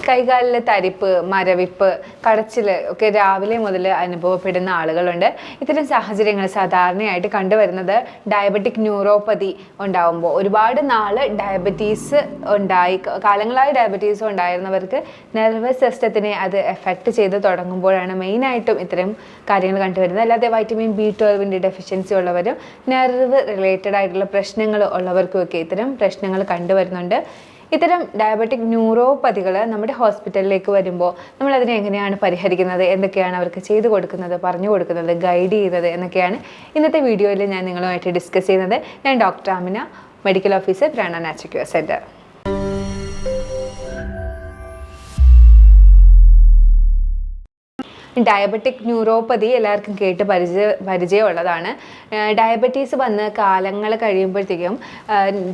കൈകാലിലെ തരിപ്പ്, മരവിപ്പ്, കടച്ചിൽ ഒക്കെ രാവിലെ മുതൽ അനുഭവപ്പെടുന്ന ആളുകളുണ്ട്. ഇത്തരം സാഹചര്യങ്ങൾ സാധാരണയായിട്ട് കണ്ടുവരുന്നത് ഡയബറ്റിക് ന്യൂറോപ്പതി ഉണ്ടാകുമ്പോൾ. ഒരുപാട് നാള് ഡയബറ്റീസ് കാലങ്ങളായി ഡയബറ്റീസ് ഉണ്ടായിരുന്നവർക്ക് നെർവസ് സിസ്റ്റത്തിനെ അത് എഫക്റ്റ് ചെയ്ത് തുടങ്ങുമ്പോഴാണ് മെയിനായിട്ടും ഇത്തരം കാര്യങ്ങൾ കണ്ടുവരുന്നത്. അല്ലാതെ വൈറ്റമിൻ B12 ഡെഫിഷ്യൻസി ഉള്ളവരും നെർവ് റിലേറ്റഡ് ആയിട്ടുള്ള പ്രശ്നങ്ങൾ ഉള്ളവർക്കുമൊക്കെ ഇത്തരം പ്രശ്നങ്ങൾ കണ്ടുവരുന്നുണ്ട്. ഇത്തരം ഡയബറ്റിക് ന്യൂറോപ്പതികൾ നമ്മുടെ ഹോസ്പിറ്റലിലേക്ക് വരുമ്പോൾ നമ്മൾ അതിനെ എങ്ങനെയാണ് പരിഹരിക്കുന്നത്, എന്തൊക്കെയാണ് അവർക്ക് ചെയ്തു കൊടുക്കുന്നത്, പറഞ്ഞു കൊടുക്കുന്നത്, ഗൈഡ് ചെയ്യുന്നത് എന്നൊക്കെയാണ് ഇന്നത്തെ വീഡിയോയിൽ ഞാൻ നിങ്ങളുമായിട്ട് ഡിസ്കസ് ചെയ്യുന്നത്. ഞാൻ doctor Amina, medical officer, Prana natural care centre. Diabetic neuropathy എല്ലാവർക്കും കേട്ട് പരിചയമുള്ളതാണ്. ഡയബറ്റീസ് വന്ന് കാലങ്ങൾ കഴിയുമ്പോഴത്തേക്കും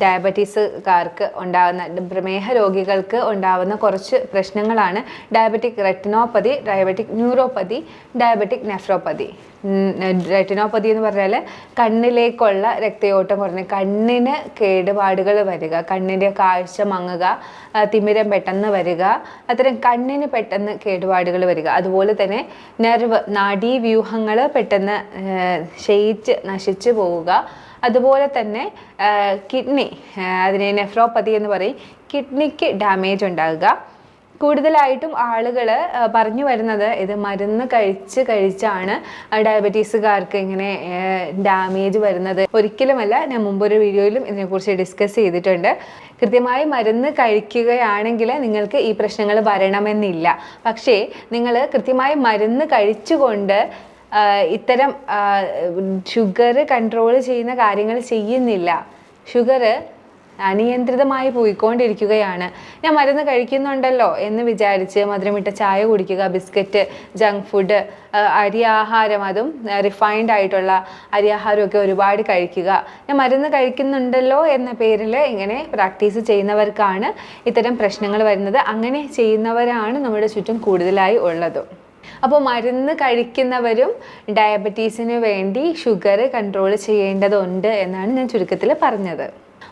ഡയബറ്റീസുകാർക്ക് ഉണ്ടാകുന്ന പ്രമേഹ രോഗികൾക്ക് ഉണ്ടാകുന്ന കുറച്ച് പ്രശ്നങ്ങളാണ് diabetic retinopathy, diabetic neuropathy, diabetic nephropathy. Retinopathy എന്ന് പറഞ്ഞാൽ കണ്ണിലേക്കുള്ള രക്തയോട്ടം കുറഞ്ഞ് കണ്ണിന് കേടുപാടുകൾ വരിക, കണ്ണിൻ്റെ കാഴ്ച മങ്ങുക, തിമിരം പെട്ടെന്ന് വരിക, അത്തരം കണ്ണിന് പെട്ടെന്ന് കേടുപാടുകൾ വരിക. അതുപോലെ തന്നെ നെർവ്, നാഡീവ്യൂഹങ്ങൾ പെട്ടെന്ന് ക്ഷയിച്ച് നശിച്ചു പോവുക. അതുപോലെ തന്നെ കിഡ്നി, അതിനെ നെഫ്രോപ്പതി എന്ന് പറയും, കിഡ്നിക്ക് ഡാമേജ് ഉണ്ടാകുക. കൂടുതലായിട്ടും ആളുകൾ പറഞ്ഞു വരുന്നത് ഇത് മരുന്ന് കഴിച്ചാണ് ഡയബറ്റീസുകാർക്ക് ഇങ്ങനെ ഡാമേജ് വരുന്നത്. ഒരിക്കലുമല്ല. ഞാൻ മുമ്പൊരു വീഡിയോയിലും ഇതിനെക്കുറിച്ച് ഡിസ്കസ് ചെയ്തിട്ടുണ്ട്. കൃത്യമായി മരുന്ന് കഴിക്കുകയാണെങ്കിൽ നിങ്ങൾക്ക് ഈ പ്രശ്നങ്ങൾ വരണമെന്നില്ല. പക്ഷേ നിങ്ങൾ കൃത്യമായി മരുന്ന് കഴിച്ചുകൊണ്ട് ഇത്തരം ഷുഗർ കൺട്രോൾ ചെയ്യുന്ന കാര്യങ്ങൾ ചെയ്യുന്നില്ല, ഷുഗർ അനിയന്ത്രിതമായി പോയിക്കൊണ്ടിരിക്കുകയാണ്, ഞാൻ മരുന്ന് കഴിക്കുന്നുണ്ടല്ലോ എന്ന് വിചാരിച്ച് മധുരമിട്ട ചായ കുടിക്കുക, ബിസ്ക്കറ്റ്, ജങ്ക് ഫുഡ്, അരി ആഹാരം, അതും റിഫൈൻഡ് ആയിട്ടുള്ള അരി ആഹാരമൊക്കെ ഒരുപാട് കഴിക്കുക, ഞാൻ മരുന്ന് കഴിക്കുന്നുണ്ടല്ലോ എന്ന പേരിൽ ഇങ്ങനെ പ്രാക്ടീസ് ചെയ്യുന്നവർക്കാണ് ഇത്തരം പ്രശ്നങ്ങൾ വരുന്നത്. അങ്ങനെ ചെയ്യുന്നവരാണ് നമ്മുടെ ചുറ്റും കൂടുതലായി ഉള്ളത്. അപ്പോൾ മരുന്ന് കഴിക്കുന്നവരും ഡയബറ്റീസിന് വേണ്ടി ഷുഗർ കൺട്രോൾ ചെയ്യേണ്ടതുണ്ട് എന്നാണ് ഞാൻ ചുരുക്കത്തിൽ പറഞ്ഞത്.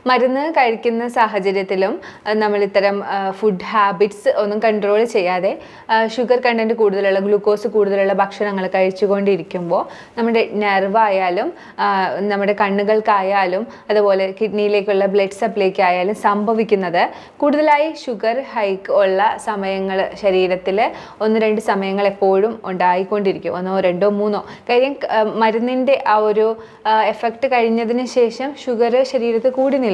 മരുന്ന് കഴിക്കുന്ന സാഹചര്യത്തിലും നമ്മൾ ഇത്തരം ഫുഡ് ഹാബിറ്റ്സ് ഒന്നും കൺട്രോൾ ചെയ്യാതെ ഷുഗർ കണ്ടൻറ്റ് കൂടുതലുള്ള, ഗ്ലൂക്കോസ് കൂടുതലുള്ള ഭക്ഷണങ്ങൾ കഴിച്ചുകൊണ്ടിരിക്കുമ്പോൾ നമ്മുടെ നെർവായാലും നമ്മുടെ കണ്ണുകൾക്കായാലും അതുപോലെ കിഡ്നിയിലേക്കുള്ള ബ്ലഡ് സപ്ലൈക്കായാലും സംഭവിക്കുന്നത് കൂടുതലായി ഷുഗർ ഹൈക്ക് ഉള്ള സമയങ്ങൾ ശരീരത്തിൽ 1-2 സമയങ്ങൾ എപ്പോഴും ഉണ്ടായിക്കൊണ്ടിരിക്കും. 1, 2, 3. കാര്യം മരുന്നിൻ്റെ ആ ഒരു എഫക്റ്റ് കഴിഞ്ഞതിന് ശേഷം ഷുഗർ ശരീരത്തിൽ കൂടി നിൽക്കും,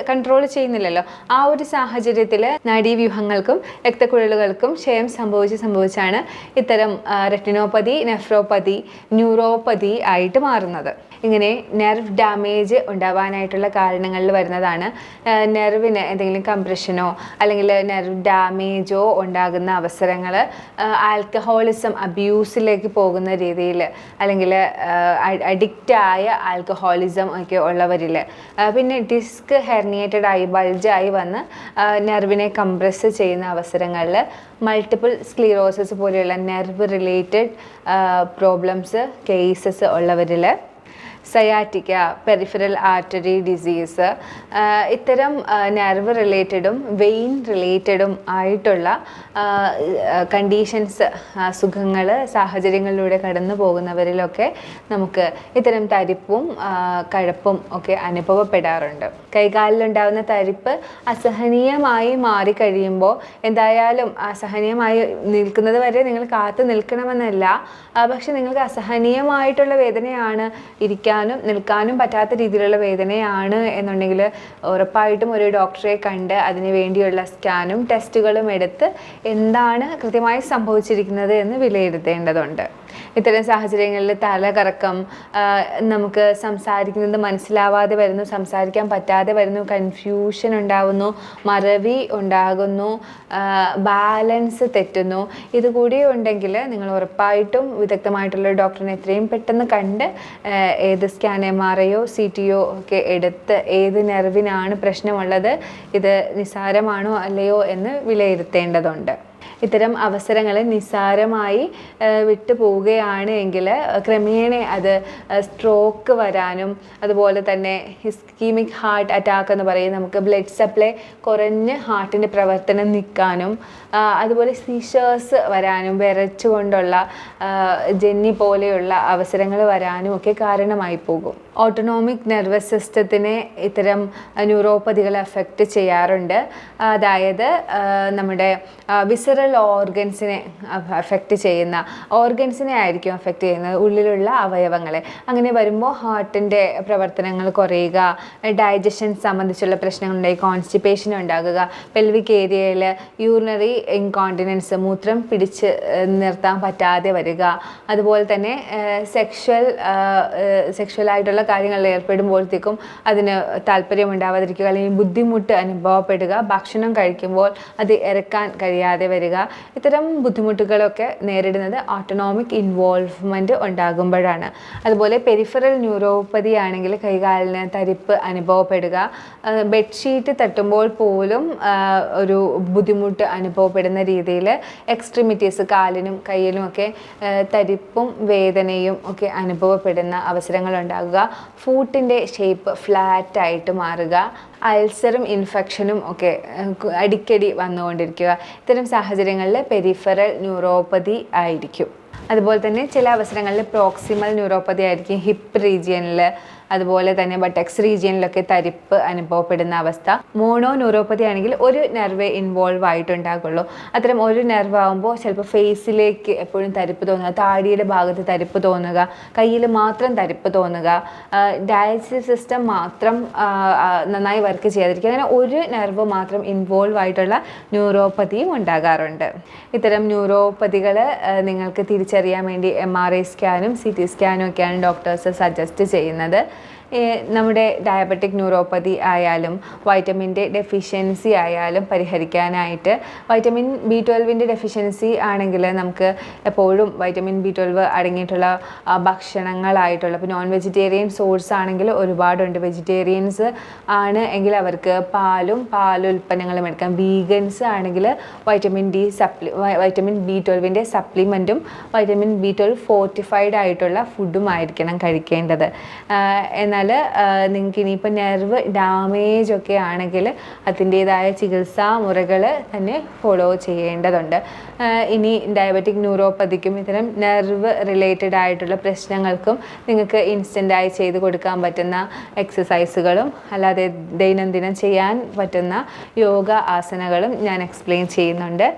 കൺട്രോൾ ചെയ്യുന്നില്ലല്ലോ. ആ ഒരു സാഹചര്യത്തിൽ നാഡീവ്യൂഹങ്ങൾക്കും രക്തക്കുഴലുകൾക്കും ക്ഷയം സംഭവിച്ചാണ് ഇത്തരം റെറ്റിനോപ്പതി, നെഫ്രോപ്പതി, ന്യൂറോപ്പതി ആയിട്ട് മാറുന്നത്. ഇങ്ങനെ നെർവ് ഡാമേജ് ഉണ്ടാവാനായിട്ടുള്ള കാരണങ്ങളിൽ വരുന്നതാണ് നെർവിന് എന്തെങ്കിലും കംപ്രഷനോ അല്ലെങ്കിൽ നെർവ് ഡാമേജോ ഉണ്ടാകുന്ന അവസരങ്ങൾ, ആൽക്കഹോളിസം അബ്യൂസിലേക്ക് പോകുന്ന രീതിയിൽ, അല്ലെങ്കിൽ അഡിക്റ്റായ ആൽക്കഹോളിസം ഒക്കെ ഉള്ളവരിൽ, പിന്നെ ഡിസ്ക് ഹെർണിയേറ്റഡ് ആയി ബൾജായി വന്ന് നെർവിനെ കംപ്രസ് ചെയ്യുന്ന അവസരങ്ങളിൽ, മൾട്ടിപ്പിൾ സ്ക്ലീറോസിസ് പോലെയുള്ള നെർവ് റിലേറ്റഡ് പ്രോബ്ലംസ് കേസസ് ഉള്ളവരിൽ, സയാറ്റിക്ക, പെരിഫറൽ ആർട്ടറി ഡിസീസ്, ഇത്തരം നെർവ് റിലേറ്റഡും വെയിൻ റിലേറ്റഡും ആയിട്ടുള്ള കണ്ടീഷൻസ്, അസുഖങ്ങൾ, സാഹചര്യങ്ങളിലൂടെ കടന്നു പോകുന്നവരിലൊക്കെ നമുക്ക് ഇത്തരം തരിപ്പും കഴപ്പും ഒക്കെ അനുഭവപ്പെടാറുണ്ട്. കൈകാലിലുണ്ടാകുന്ന തരിപ്പ് അസഹനീയമായി മാറിക്കഴിയുമ്പോൾ എന്തായാലും അസഹനീയമായി നിൽക്കുന്നത് വരെ നിങ്ങൾ കാത്തു നിൽക്കണമെന്നല്ല, പക്ഷെ നിങ്ങൾക്ക് അസഹനീയമായിട്ടുള്ള വേദനയാണ്, ഇരിക്കാനും നിൽക്കാനും പറ്റാത്ത രീതിയിലുള്ള വേദനയാണ് എന്നുണ്ടെങ്കിൽ ഉറപ്പായിട്ടും ഒരു ഡോക്ടറെ കണ്ട് അതിന് വേണ്ടിയുള്ള സ്കാനും ടെസ്റ്റുകളും എടുത്ത് എന്താണ് കൃത്യമായി സംഭവിച്ചിരിക്കുന്നത് എന്ന് വിലയിരുത്തേണ്ടതുണ്ട്. ഇത്തരം സാഹചര്യങ്ങളിൽ തലകറക്കം, നമുക്ക് സംസാരിക്കുന്നത് മനസ്സിലാവാതെ വരുന്നു, സംസാരിക്കാൻ പറ്റാതെ വരുന്നു, കൺഫ്യൂഷൻ ഉണ്ടാകുന്നു, മറവി ഉണ്ടാകുന്നു, ബാലൻസ് തെറ്റുന്നു, ഇതുകൂടി ഉണ്ടെങ്കിൽ നിങ്ങൾ ഉറപ്പായിട്ടും വിദഗ്ധമായിട്ടുള്ള ഡോക്ടറിനെ എത്രയും പെട്ടെന്ന് കണ്ട് ഏത് സ്കാൻ, MRIയോ CTയോ ഒക്കെ എടുത്ത് ഏത് നെർവിനാണ് പ്രശ്നമുള്ളത്, ഇത് നിസ്സാരമാണോ അല്ലയോ എന്ന് വിലയിരുത്തേണ്ടതുണ്ട്. ഇത്തരം അവസരങ്ങൾ നിസ്സാരമായി വിട്ടു പോവുകയാണ് എങ്കിൽ ക്രമേണ അത് സ്ട്രോക്ക് വരാനും അതുപോലെ തന്നെ ഇസ്കീമിക് ഹാർട്ട് അറ്റാക്ക് എന്ന് പറയും, നമുക്ക് ബ്ലഡ് സപ്ലൈ കുറഞ്ഞ് ഹാർട്ടിൻ്റെ പ്രവർത്തനം നിൽക്കാനും അതുപോലെ സീഷേഴ്സ് വരാനും വിറച്ചുകൊണ്ടുള്ള ജന്നി പോലെയുള്ള അവസരങ്ങൾ വരാനും ഒക്കെ കാരണമായി പോകും. ഓട്ടോണോമിക് നെർവസ് സിസ്റ്റത്തിനെ ഇത്തരം ന്യൂറോപ്പതികൾ അഫക്റ്റ് ചെയ്യാറുണ്ട്. അതായത് നമ്മുടെ വിസറൽ ഓർഗൻസിനെ അഫക്റ്റ് ചെയ്യുന്ന ഓർഗൻസിനെ ആയിരിക്കും അഫക്റ്റ് ചെയ്യുന്നത്, ഉള്ളിലുള്ള അവയവങ്ങളെ. അങ്ങനെ വരുമ്പോൾ ഹാർട്ടിൻ്റെ പ്രവർത്തനങ്ങൾ കുറയുക, ഡൈജഷൻ സംബന്ധിച്ചുള്ള പ്രശ്നങ്ങളുണ്ടായി, കോൺസ്റ്റിപ്പേഷൻ ഉണ്ടാകുക, പെൽവിക് ഏരിയയിൽ യൂറിനറി ഇൻകോണ്ടിനൻസ്, മൂത്രം പിടിച്ച് നിർത്താൻ പറ്റാതെ വരിക, അതുപോലെ തന്നെ സെക്ഷുവലായിട്ടുള്ള കാര്യങ്ങളിൽ ഏർപ്പെടുമ്പോഴത്തേക്കും അതിന് താല്പര്യം ഉണ്ടാവാതിരിക്കുക, അല്ലെങ്കിൽ ബുദ്ധിമുട്ട് അനുഭവപ്പെടുക, ഭക്ഷണം കഴിക്കുമ്പോൾ അത് ഇറക്കാൻ കഴിയാതെ വരിക. ഇത്തരം ബുദ്ധിമുട്ടുകളൊക്കെ നേരിടുന്നത് ഓട്ടോണോമിക് ഇൻവോൾവ്മെൻറ്റ് ഉണ്ടാകുമ്പോഴാണ്. അതുപോലെ പെരിഫറൽ ന്യൂറോപ്പതി ആണെങ്കിൽ കൈകാലിന് തരിപ്പ് അനുഭവപ്പെടുക, ബെഡ്ഷീറ്റ് തട്ടുമ്പോൾ പോലും ഒരു ബുദ്ധിമുട്ട് അനുഭവപ്പെടുന്ന രീതിയിൽ എക്സ്ട്രിമിറ്റീസ്, കാലിനും കയ്യിലും ഒക്കെ തരിപ്പും വേദനയും ഒക്കെ അനുഭവപ്പെടുന്ന അവസരങ്ങൾ ഉണ്ടാകുക, ഫൂട്ടിൻ്റെ ഷേപ്പ് ഫ്ലാറ്റായിട്ട് മാറുക, അൾസറും ഇൻഫെക്ഷനും ഒക്കെ അടിക്കടി വന്നുകൊണ്ടിരിക്കുക. ഇത്തരം സാഹചര്യങ്ങളിൽ പെരിഫറൽ ന്യൂറോപ്പതി ആയിരിക്കും. അതുപോലെ തന്നെ ചില അവസരങ്ങളിൽ പ്രോക്സിമൽ ന്യൂറോപ്പതി ആയിരിക്കും, ഹിപ്പ് റീജിയനിൽ അതുപോലെ തന്നെ ബട്ടക്സ് റീജിയനിലൊക്കെ തരിപ്പ് അനുഭവപ്പെടുന്ന അവസ്ഥ. മോണോ ന്യൂറോപ്പതി ആണെങ്കിൽ ഒരു നെർവേ ഇൻവോൾവ് ആയിട്ടുണ്ടാകുള്ളൂ. അത്തരം ഒരു നെർവ് ആകുമ്പോൾ ചിലപ്പോൾ ഫേസിലേക്ക് എപ്പോഴും തരിപ്പ് തോന്നുക, താടിയുടെ ഭാഗത്ത് തരിപ്പ് തോന്നുക, കയ്യിൽ മാത്രം തരിപ്പ് തോന്നുക, ഡയജസ്റ്റീവ് സിസ്റ്റം മാത്രം നന്നായി വർക്ക് ചെയ്യാതിരിക്കുക, അങ്ങനെ ഒരു നെർവ് മാത്രം ഇൻവോൾവ് ആയിട്ടുള്ള ന്യൂറോപ്പതിയും ഉണ്ടാകാറുണ്ട്. ഇത്തരം ന്യൂറോപ്പതികൾ നിങ്ങൾക്ക് തിരിച്ചറിയാൻ വേണ്ടി MRI സ്കാനും CT സ്കാനും ഒക്കെയാണ് ഡോക്ടേഴ്സ് സജസ്റ്റ് ചെയ്യുന്നത്. നമ്മുടെ ഡയബറ്റിക് ന്യൂറോപ്പതി ആയാലും വൈറ്റമിൻ്റെ ഡെഫിഷ്യൻസി ആയാലും പരിഹരിക്കാനായിട്ട് വൈറ്റമിൻ B12 ഡെഫിഷ്യൻസി ആണെങ്കിൽ നമുക്ക് എപ്പോഴും വൈറ്റമിൻ B12 അടങ്ങിയിട്ടുള്ള ഭക്ഷണങ്ങളായിട്ടുള്ള, ഇപ്പോൾ നോൺ വെജിറ്റേറിയൻ സോഴ്സ് ആണെങ്കിൽ ഒരുപാടുണ്ട്. വെജിറ്റേറിയൻസ് ആണ് എങ്കിൽ അവർക്ക് പാലുൽപ്പന്നങ്ങളും എടുക്കാം. വീഗൻസ് ആണെങ്കിൽ vitamin B12 സപ്ലിമെൻറ്റും vitamin B12 fortified ആയിട്ടുള്ള ഫുഡും ആയിരിക്കണം കഴിക്കേണ്ടത്. എന്നാൽ നിങ്ങൾക്ക് ഇനിയിപ്പോൾ നെർവ് ഡാമേജ് ഒക്കെ ആണെങ്കിൽ അതിൻ്റേതായ ചികിത്സാ മുറകൾ തന്നെ ഫോളോ ചെയ്യേണ്ടതുണ്ട്. ഇനി ഡയബറ്റിക് ന്യൂറോപ്പതിക്കും ഇത്തരം നെർവ് റിലേറ്റഡ് ആയിട്ടുള്ള പ്രശ്നങ്ങൾക്കും നിങ്ങൾക്ക് ഇൻസ്റ്റൻ്റായി ചെയ്ത് കൊടുക്കാൻ പറ്റുന്ന എക്സസൈസുകളും അല്ലാതെ ദൈനംദിനം ചെയ്യാൻ പറ്റുന്ന യോഗ ആസനകളും ഞാൻ എക്സ്പ്ലെയിൻ ചെയ്യുന്നുണ്ട്.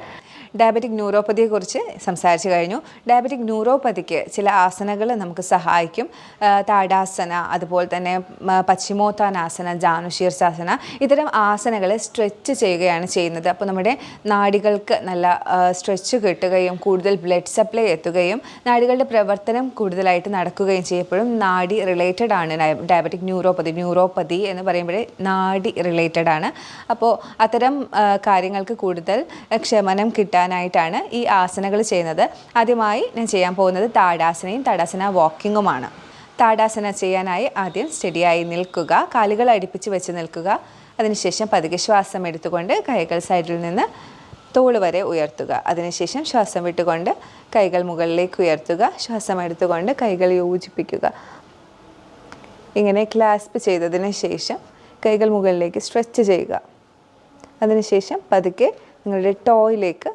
ഡയബറ്റിക് ന്യൂറോപ്പതിയെക്കുറിച്ച് സംസാരിച്ചു കഴിഞ്ഞു. ഡയബറ്റിക് ന്യൂറോപ്പതിക്ക് ചില ആസനകൾ നമുക്ക് സഹായിക്കും. താടാസന, അതുപോലെ തന്നെ പശ്ചിമോത്താനാസന, ജാനുശീർഷാസന, ഇത്തരം ആസനകൾ സ്ട്രെച്ച് ചെയ്യുകയാണ് ചെയ്യുന്നത്. അപ്പോൾ നമ്മുടെ നാഡികൾക്ക് നല്ല സ്ട്രെച്ച് കിട്ടുകയും കൂടുതൽ ബ്ലഡ് സപ്ലൈ എത്തുകയും നാഡികളുടെ പ്രവർത്തനം കൂടുതലായിട്ട് നടക്കുകയും ചെയ്യപ്പോഴും നാഡി റിലേറ്റഡ് ആണ് ഡയബറ്റിക് ന്യൂറോപ്പതി എന്ന് പറയുമ്പോൾ നാഡി റിലേറ്റഡ് ആണ്. അപ്പോൾ അത്തരം കാര്യങ്ങൾക്ക് കൂടുതൽ ക്ഷമനം കിട്ടാനായിട്ടാണ് ഈ ആസനകൾ ചെയ്യുന്നത്. ആദ്യമായി ഞാൻ ചെയ്യാൻ പോകുന്നത് താടാസനയും താടാസന വാക്കിങ്ങുമാണ്. താടാസന ചെയ്യാനായി ആദ്യം സ്റ്റഡിയായി നിൽക്കുക, കാലുകൾ അടുപ്പിച്ച് വെച്ച് നിൽക്കുക. അതിനുശേഷം പതുക്കെ ശ്വാസം എടുത്തുകൊണ്ട് കൈകൾ സൈഡിൽ നിന്ന് തോള് വരെ ഉയർത്തുക. അതിനുശേഷം ശ്വാസം വിട്ടുകൊണ്ട് കൈകൾ മുകളിലേക്ക് ഉയർത്തുക. ശ്വാസം എടുത്തുകൊണ്ട് കൈകൾ യോജിപ്പിക്കുക. ഇങ്ങനെ ക്ലാസ്പ് ചെയ്തതിന് ശേഷം കൈകൾ മുകളിലേക്ക് സ്ട്രെച്ച് ചെയ്യുക. അതിനുശേഷം പതുക്കെ നിങ്ങളുടെ ടോയിലേക്ക്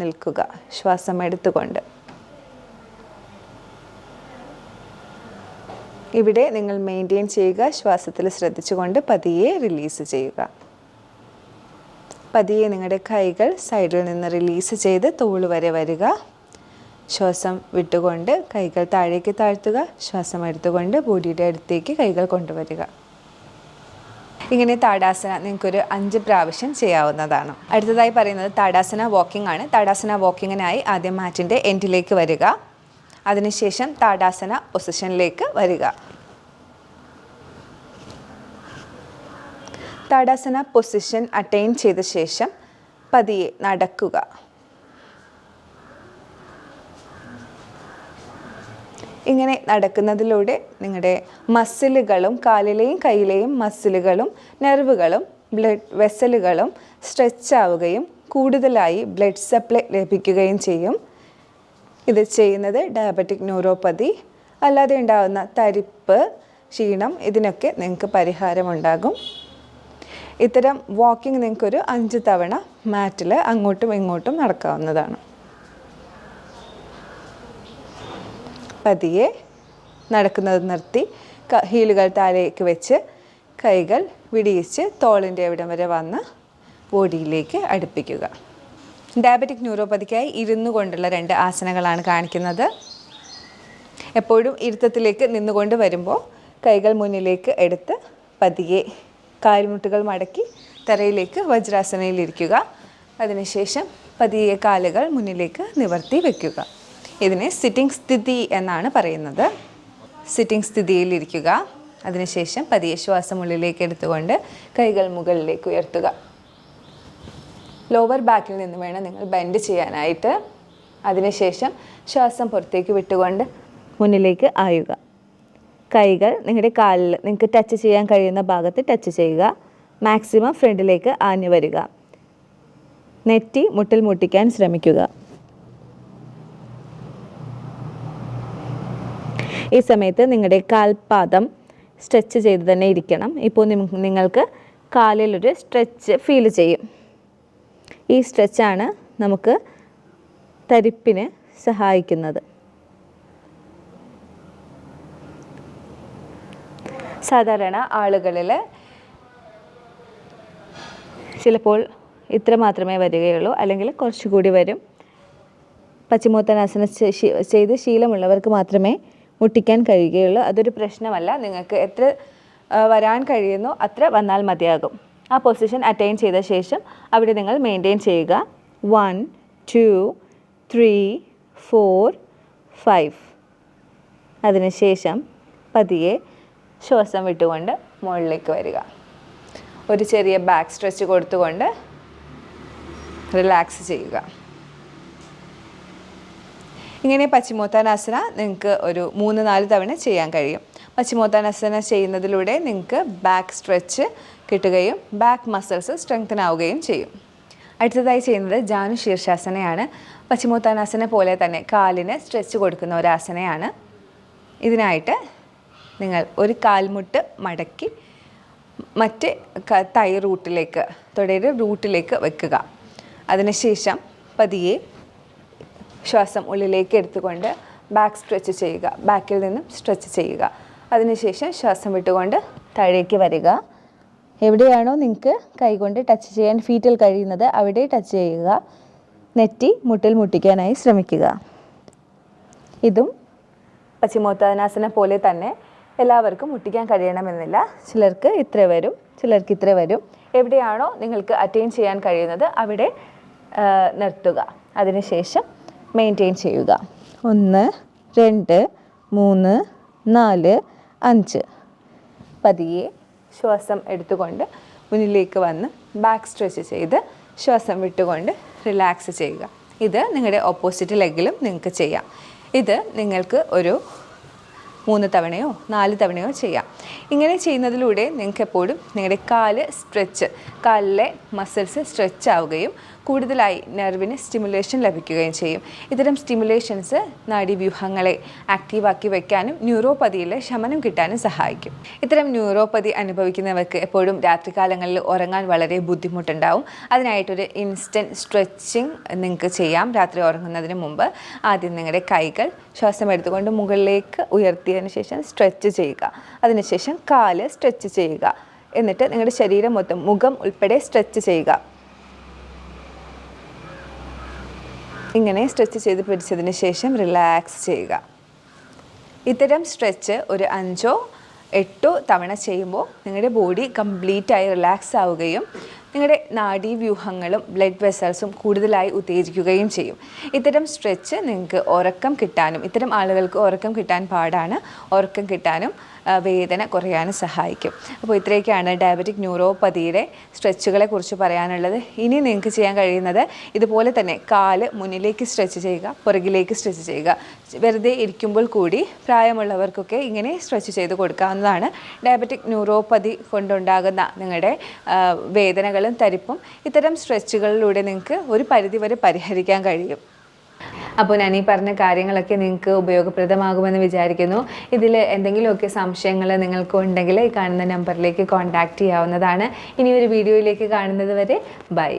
നിൽക്കുക, ശ്വാസം എടുത്തുകൊണ്ട്. ഇവിടെ നിങ്ങൾ മെയിൻറ്റെയിൻ ചെയ്യുക, ശ്വാസത്തിൽ ശ്രദ്ധിച്ചുകൊണ്ട് പതിയെ റിലീസ് ചെയ്യുക. പതിയെ നിങ്ങളുടെ കൈകൾ സൈഡിൽ നിന്ന് റിലീസ് ചെയ്ത് തോള് വരെ വരിക. ശ്വാസം വിട്ടുകൊണ്ട് കൈകൾ താഴേക്ക് താഴ്ത്തുക. ശ്വാസം എടുത്തുകൊണ്ട് ബോഡിയുടെ അടുത്തേക്ക് കൈകൾ കൊണ്ടുവരിക. ഇങ്ങനെ താടാസന നിങ്ങൾക്കൊരു 5 പ്രാവശ്യം ചെയ്യാവുന്നതാണ്. അടുത്തതായി പറയുന്നത് താടാസന വാക്കിംഗ് ആണ്. താടാസന വാക്കിങ്ങിനായി ആദ്യം മാറ്റിൻ്റെ എൻഡിലേക്ക് വരിക. അതിനുശേഷം താടാസന പൊസിഷനിലേക്ക് വരിക. താടാസന പൊസിഷൻ അറ്റൈൻ ചെയ്ത ശേഷം പതിയെ നടക്കുക. ഇങ്ങനെ നടക്കുന്നതിലൂടെ നിങ്ങളുടെ മസിലുകളും കാലിലെയും കയ്യിലെയും മസിലുകളും നെർവുകളും ബ്ലഡ് വെസലുകളും സ്ട്രെച്ച് ആവുകയും കൂടുതലായി ബ്ലഡ് സപ്ലൈ ലഭിക്കുകയും ചെയ്യും. ഇത് ചെയ്യുന്നത് ഡയബറ്റിക് ന്യൂറോപ്പതി. അല്ലാതെ ഉണ്ടാകുന്ന തരിപ്പ്, ക്ഷീണം ഇതിനൊക്കെ നിങ്ങൾക്ക് പരിഹാരമുണ്ടാകും. ഇത്തരം വാക്കിംഗ് നിങ്ങൾക്കൊരു 5 തവണ മാറ്റിൽ അങ്ങോട്ടും ഇങ്ങോട്ടും നടക്കാവുന്നതാണ്. പതിയെ നടക്കുന്നത് നിർത്തി ഹീലുകൾ താഴേക്ക് വെച്ച് കൈകൾ വിടിയിച്ച് തോളിൻ്റെ അവിടം വരെ വന്ന് ബോഡിയിലേക്ക് അടുപ്പിക്കുക. ഡയബറ്റിക് ന്യൂറോപ്പതിക്കായി ഇരുന്നു കൊണ്ടുള്ള 2 ആസനങ്ങളാണ് കാണിക്കുന്നത്. എപ്പോഴും ഇരുത്തത്തിലേക്ക് നിന്നുകൊണ്ട് വരുമ്പോൾ കൈകൾ മുന്നിലേക്ക് എടുത്ത് പതിയെ കാൽമുട്ടുകൾ മടക്കി തറയിലേക്ക് വജ്രാസനയിലിരിക്കുക. അതിനുശേഷം പതിയെ കാലുകൾ മുന്നിലേക്ക് നിവർത്തി വയ്ക്കുക. ഇതിനെ സിറ്റിംഗ് സ്ഥിതി എന്നാണ് പറയുന്നത്. സിറ്റിംഗ് സ്ഥിതിയിലിരിക്കുക. അതിനുശേഷം പതിയെ ശ്വാസം ഉള്ളിലേക്ക് എടുത്തുകൊണ്ട് കൈകൾ മുകളിലേക്ക് ഉയർത്തുക. ലോവർ ബാക്കിൽ നിന്ന് വേണം നിങ്ങൾ ബെൻഡ് ചെയ്യാനായിട്ട്. അതിനുശേഷം ശ്വാസം പുറത്തേക്ക് വിട്ടുകൊണ്ട് മുന്നിലേക്ക് ആയുക. കൈകൾ നിങ്ങളുടെ കാലിൽ നിങ്ങൾക്ക് ടച്ച് ചെയ്യാൻ കഴിയുന്ന ഭാഗത്ത് ടച്ച് ചെയ്യുക. മാക്സിമം ഫ്രണ്ടിലേക്ക് ആഞ്ഞു വരിക. നെറ്റി മുട്ടിൽ മുട്ടിക്കാൻ ശ്രമിക്കുക. ഈ സമയത്ത് നിങ്ങളുടെ കാൽപാദം സ്ട്രെച്ച് ചെയ്ത് തന്നെ ഇരിക്കണം. ഇപ്പോൾ നിങ്ങൾക്ക് കാലിലൊരു സ്ട്രെച്ച് ഫീൽ ചെയ്യും. ഈ സ്ട്രെച്ചാണ് നമുക്ക് തരിപ്പിന് സഹായിക്കുന്നത്. സാധാരണ ആളുകളിൽ ചിലപ്പോൾ ഇത്ര മാത്രമേ വരികയുള്ളൂ, അല്ലെങ്കിൽ കുറച്ചുകൂടി വരും. പശ്ചിമോത്താനാസനം ചെയ്ത് ശീലമുള്ളവർക്ക് മാത്രമേ മുട്ടിക്കാൻ കഴിയുകയുള്ളൂ. അതൊരു പ്രശ്നമല്ല. നിങ്ങൾക്ക് എത്ര വരാൻ കഴിയുന്നോ അത്ര വന്നാൽ മതിയാകും. ആ പൊസിഷൻ അറ്റൈൻ ചെയ്ത ശേഷം അവിടെ നിങ്ങൾ മെയിൻറ്റെയിൻ ചെയ്യുക. 1 2 3 4 5. അതിനുശേഷം പതിയെ ശ്വാസം വിട്ടുകൊണ്ട് മുകളിലേക്ക് വരിക. ഒരു ചെറിയ ബാക്ക് സ്ട്രെച്ച് കൊടുത്തുകൊണ്ട് റിലാക്സ് ചെയ്യുക. ഇങ്ങനെ പശ്ചിമോത്താനാസന നിങ്ങൾക്ക് ഒരു 3-4 തവണ ചെയ്യാൻ കഴിയും. പശ്ചിമോത്താനാസന ചെയ്യുന്നതിലൂടെ നിങ്ങൾക്ക് ബാക്ക് സ്ട്രെച്ച് കിട്ടുകയും ബാക്ക് മസിൽസ് സ്ട്രെങ്തൻ ആവുകയും ചെയ്യും. അടുത്തതായി ചെയ്യുന്നത് ജാനു ശീർഷാസനയാണ്. പശ്ചിമോത്താനാസന പോലെ തന്നെ കാലിന് സ്ട്രെച്ച് കൊടുക്കുന്ന ഒരു ആസനയാണ്. ഇതിനായിട്ട് നിങ്ങൾ ഒരു കാൽമുട്ട് മടക്കി മറ്റ് തൈ റൂട്ടിലേക്ക്, തുടയുടെ റൂട്ടിലേക്ക് വെക്കുക. അതിനുശേഷം പതിയെ ശ്വാസം ഉള്ളിലേക്ക് എടുത്തുകൊണ്ട് ബാക്ക് സ്ട്രെച്ച് ചെയ്യുക. ബാക്കിൽ നിന്നും സ്ട്രെച്ച് ചെയ്യുക. അതിനുശേഷം ശ്വാസം വിട്ടുകൊണ്ട് താഴേക്ക് വരിക. എവിടെയാണോ നിങ്ങൾക്ക് കൈകൊണ്ട് ടച്ച് ചെയ്യാൻ ഫീറ്റിൽ കഴിയുന്നത് അവിടെ ടച്ച് ചെയ്യുക. നെറ്റി മുട്ടിൽ മുട്ടിക്കാനായി ശ്രമിക്കുക. ഇതും പശ്ചിമോത്താനാസന പോലെ തന്നെ എല്ലാവർക്കും മുട്ടിക്കാൻ കഴിയണമെന്നില്ല. ചിലർക്ക് ഇത്ര വരും, ചിലർക്ക് ഇത്ര വരും. എവിടെയാണോ നിങ്ങൾക്ക് അറ്റൈൻ ചെയ്യാൻ കഴിയുന്നത് അവിടെ നിർത്തുക. അതിനുശേഷം മെയിൻറ്റെയിൻ ചെയ്യുക. 1 2 3 4 5. പതിയെ ശ്വാസം എടുത്തുകൊണ്ട് മുന്നിലേക്ക് വന്ന് ബാക്ക് സ്ട്രെച്ച് ചെയ്ത് ശ്വാസം വിട്ടുകൊണ്ട് റിലാക്സ് ചെയ്യുക. ഇത് നിങ്ങളുടെ ഓപ്പോസിറ്റ് ലെഗിലും നിങ്ങൾക്ക് ചെയ്യാം. ഇത് നിങ്ങൾക്ക് ഒരു 3 തവണയോ 4 തവണയോ ചെയ്യാം. ഇങ്ങനെ ചെയ്യുന്നതിലൂടെ നിങ്ങൾക്ക് എപ്പോഴും നിങ്ങളുടെ കാലിലെ മസിൽസ് സ്ട്രെച്ച് ആവുകയും കൂടുതലായി നെർവിന് സ്റ്റിമുലേഷൻ ലഭിക്കുകയും ചെയ്യും. ഇത്തരം സ്റ്റിമുലേഷൻസ് നാഡീവ്യൂഹങ്ങളെ ആക്റ്റീവാക്കി വയ്ക്കാനും ന്യൂറോപ്പതിയിൽ ശമനം കിട്ടാനും സഹായിക്കും. ഇത്തരം ന്യൂറോപ്പതി അനുഭവിക്കുന്നവർക്ക് എപ്പോഴും രാത്രികാലങ്ങളിൽ ഉറങ്ങാൻ വളരെ ബുദ്ധിമുട്ടുണ്ടാവും. അതിനായിട്ടൊരു ഇൻസ്റ്റൻറ്റ് സ്ട്രെച്ചിങ് നിങ്ങൾക്ക് ചെയ്യാം. രാത്രി ഉറങ്ങുന്നതിന് മുമ്പ് ആദ്യം നിങ്ങളുടെ കൈകൾ ശ്വാസം എടുത്തുകൊണ്ട് മുകളിലേക്ക് ഉയർത്തിയതിന് ശേഷം സ്ട്രെച്ച് ചെയ്യുക. അതിനുശേഷം കാല് സ്ട്രെച്ച് ചെയ്യുക. എന്നിട്ട് നിങ്ങളുടെ ശരീരം മൊത്തം, മുഖം ഉൾപ്പെടെ സ്ട്രെച്ച് ചെയ്യുക. ഇങ്ങനെ സ്ട്രെച്ച് ചെയ്ത് പിടിച്ചതിന് ശേഷം റിലാക്സ് ചെയ്യുക. ഇത്തരം സ്ട്രെച്ച് ഒരു 5-8 തവണ ചെയ്യുമ്പോൾ നിങ്ങളുടെ ബോഡി കംപ്ലീറ്റായി റിലാക്സ് ആവുകയും നിങ്ങളുടെ നാഡീവ്യൂഹങ്ങളും ബ്ലഡ് വെസൽസും കൂടുതലായി ഉത്തേജിക്കുകയും ചെയ്യും. ഇത്തരം സ്ട്രെച്ച് നിങ്ങൾക്ക് ഉറക്കം കിട്ടാനും, ഇത്തരം ആളുകൾക്ക് ഉറക്കം കിട്ടാൻ പാടാണ്, ഉറക്കം കിട്ടാനും വേദന കുറയാനും സഹായിക്കും. അപ്പോൾ ഇത്രയൊക്കെയാണ് ഡയബറ്റിക് ന്യൂറോപ്പതിയുടെ സ്ട്രെച്ചുകളെ കുറിച്ച് പറയാനുള്ളത്. ഇനി നിങ്ങൾക്ക് ചെയ്യാൻ കഴിയുന്നത് ഇതുപോലെ തന്നെ കാല് മുന്നിലേക്ക് സ്ട്രെച്ച് ചെയ്യുക, പുറകിലേക്ക് സ്ട്രെച്ച് ചെയ്യുക. വെറുതെ ഇരിക്കുമ്പോൾ കൂടി പ്രായമുള്ളവർക്കൊക്കെ ഇങ്ങനെ സ്ട്രെച്ച് ചെയ്ത് കൊടുക്കാവുന്നതാണ്. ഡയബറ്റിക് ന്യൂറോപ്പതി കൊണ്ടുണ്ടാകുന്ന നിങ്ങളുടെ വേദനകളും തരിപ്പും ഇത്തരം സ്ട്രെച്ചുകളിലൂടെ നിങ്ങൾക്ക് ഒരു പരിധിവരെ പരിഹരിക്കാൻ കഴിയും. അപ്പോൾ ഞാൻ ഈ പറഞ്ഞ കാര്യങ്ങളൊക്കെ നിങ്ങൾക്ക് ഉപയോഗപ്രദമാകുമെന്ന് വിചാരിക്കുന്നു. ഇതിൽ എന്തെങ്കിലുമൊക്കെ സംശയങ്ങൾ നിങ്ങൾക്ക് ഉണ്ടെങ്കിൽ ഈ കാണുന്ന നമ്പറിലേക്ക് കോൺടാക്റ്റ് ചെയ്യാവുന്നതാണ്. ഇനി ഒരു വീഡിയോയിലേക്ക് കാണുന്നത് വരെ ബൈ.